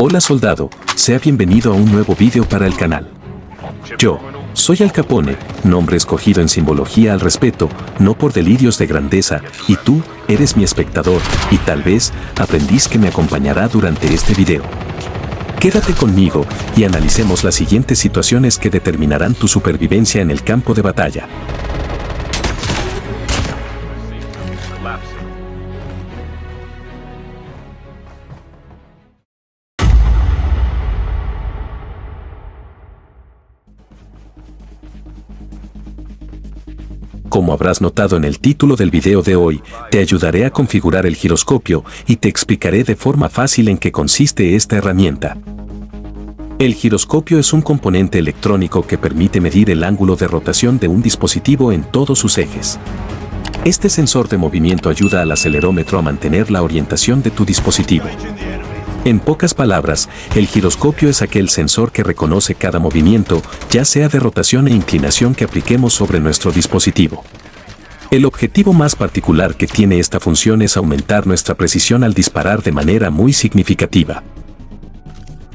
Hola soldado, sea bienvenido a un nuevo vídeo para el canal. Yo soy Al Capone, nombre escogido en simbología al respeto, no por delirios de grandeza, y tú eres mi espectador y tal vez aprendiz que me acompañará durante este video. Quédate conmigo y analicemos las siguientes situaciones que determinarán tu supervivencia en el campo de batalla. Como habrás notado en el título del video de hoy, te ayudaré a configurar el giroscopio y te explicaré de forma fácil en qué consiste esta herramienta. El giroscopio es un componente electrónico que permite medir el ángulo de rotación de un dispositivo en todos sus ejes. Este sensor de movimiento ayuda al acelerómetro a mantener la orientación de tu dispositivo. En pocas palabras, el giroscopio es aquel sensor que reconoce cada movimiento, ya sea de rotación e inclinación que apliquemos sobre nuestro dispositivo. El objetivo más particular que tiene esta función es aumentar nuestra precisión al disparar de manera muy significativa.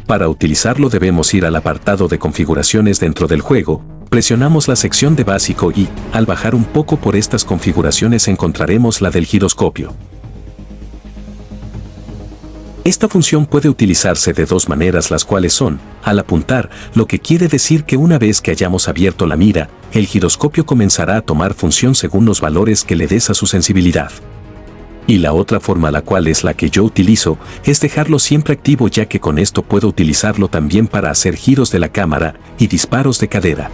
Para utilizarlo debemos ir al apartado de configuraciones dentro del juego, presionamos la sección de básico y, al bajar un poco por estas configuraciones encontraremos la del giroscopio. Esta función puede utilizarse de dos maneras, las cuales son, al apuntar, lo que quiere decir que una vez que hayamos abierto la mira, el giroscopio comenzará a tomar función según los valores que le des a su sensibilidad. Y la otra forma, la cual es la que yo utilizo, es dejarlo siempre activo, ya que con esto puedo utilizarlo también para hacer giros de la cámara y disparos de cadera.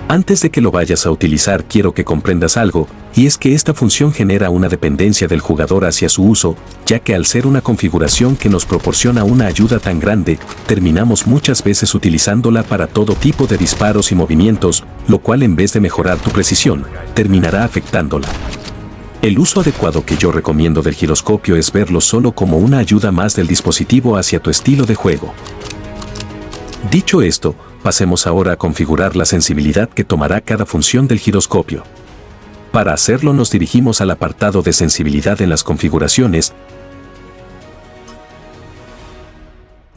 Antes de que lo vayas a utilizar quiero que comprendas algo, y es que esta función genera una dependencia del jugador hacia su uso, ya que al ser una configuración que nos proporciona una ayuda tan grande, terminamos muchas veces utilizándola para todo tipo de disparos y movimientos, lo cual en vez de mejorar tu precisión, terminará afectándola. El uso adecuado que yo recomiendo del giroscopio es verlo solo como una ayuda más del dispositivo hacia tu estilo de juego. Dicho esto, pasemos ahora a configurar la sensibilidad que tomará cada función del giroscopio. Para hacerlo nos dirigimos al apartado de sensibilidad en las configuraciones,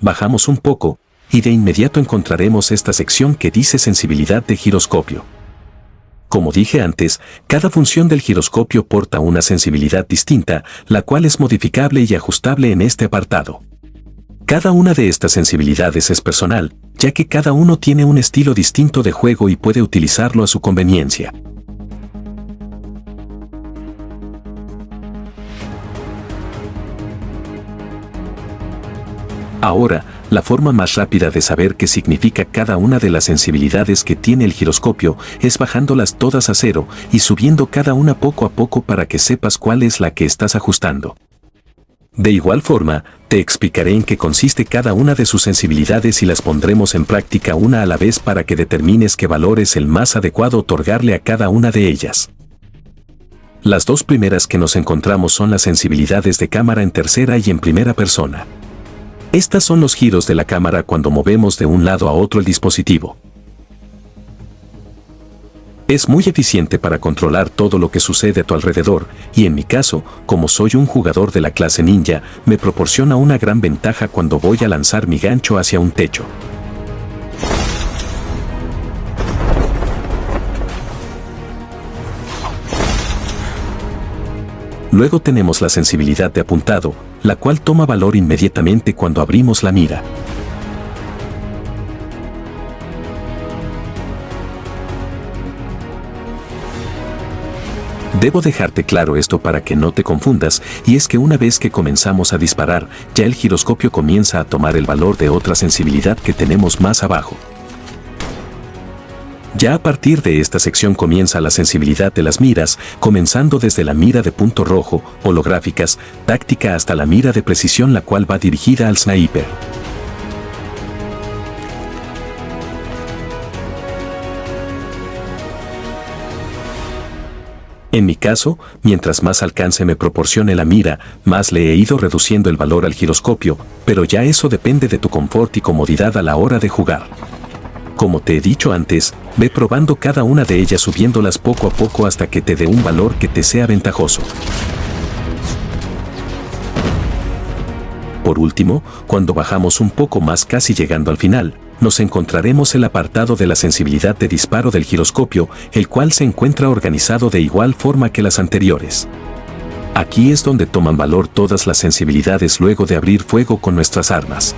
bajamos un poco, y de inmediato encontraremos esta sección que dice sensibilidad de giroscopio. Como dije antes, cada función del giroscopio porta una sensibilidad distinta, la cual es modificable y ajustable en este apartado. Cada una de estas sensibilidades es personal, ya que cada uno tiene un estilo distinto de juego y puede utilizarlo a su conveniencia. Ahora, la forma más rápida de saber qué significa cada una de las sensibilidades que tiene el giroscopio es bajándolas todas a cero y subiendo cada una poco a poco para que sepas cuál es la que estás ajustando. De igual forma, te explicaré en qué consiste cada una de sus sensibilidades y las pondremos en práctica una a la vez para que determines qué valor es el más adecuado otorgarle a cada una de ellas. Las dos primeras que nos encontramos son las sensibilidades de cámara en tercera y en primera persona. Estas son los giros de la cámara cuando movemos de un lado a otro el dispositivo. Es muy eficiente para controlar todo lo que sucede a tu alrededor, y en mi caso, como soy un jugador de la clase ninja, me proporciona una gran ventaja cuando voy a lanzar mi gancho hacia un techo. Luego tenemos la sensibilidad de apuntado, la cual toma valor inmediatamente cuando abrimos la mira. Debo dejarte claro esto para que no te confundas, y es que una vez que comenzamos a disparar, ya el giroscopio comienza a tomar el valor de otra sensibilidad que tenemos más abajo. Ya a partir de esta sección comienza la sensibilidad de las miras, comenzando desde la mira de punto rojo, holográficas, táctica hasta la mira de precisión, la cual va dirigida al sniper. En mi caso, mientras más alcance me proporcione la mira, más le he ido reduciendo el valor al giroscopio, pero ya eso depende de tu confort y comodidad a la hora de jugar. Como te he dicho antes, ve probando cada una de ellas subiéndolas poco a poco hasta que te dé un valor que te sea ventajoso. Por último, cuando bajamos un poco más casi llegando al final, nos encontraremos el apartado de la sensibilidad de disparo del giroscopio, el cual se encuentra organizado de igual forma que las anteriores. Aquí es donde toman valor todas las sensibilidades luego de abrir fuego con nuestras armas.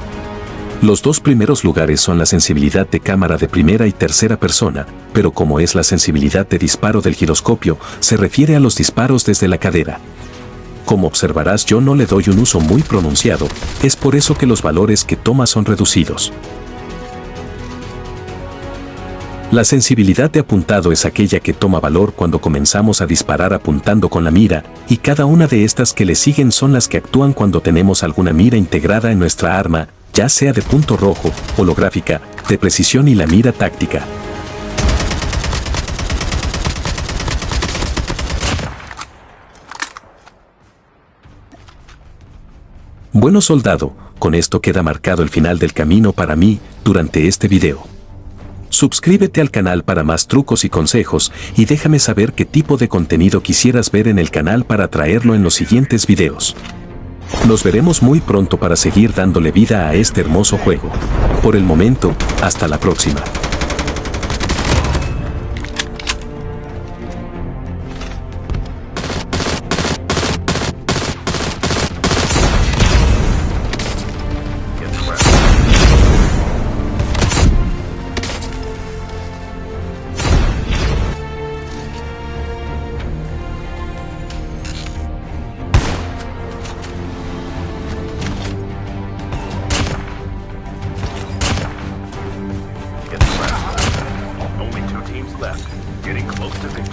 Los dos primeros lugares son la sensibilidad de cámara de primera y tercera persona, pero como es la sensibilidad de disparo del giroscopio, se refiere a los disparos desde la cadera. Como observarás, yo no le doy un uso muy pronunciado, es por eso que los valores que toma son reducidos. La sensibilidad de apuntado es aquella que toma valor cuando comenzamos a disparar apuntando con la mira, y cada una de estas que le siguen son las que actúan cuando tenemos alguna mira integrada en nuestra arma, ya sea de punto rojo, holográfica, de precisión y la mira táctica. Bueno soldado, con esto queda marcado el final del camino para mí durante este video. Suscríbete al canal para más trucos y consejos y déjame saber qué tipo de contenido quisieras ver en el canal para traerlo en los siguientes videos. Nos veremos muy pronto para seguir dándole vida a este hermoso juego. Por el momento, hasta la próxima. Only 2 teams left, getting close to victory.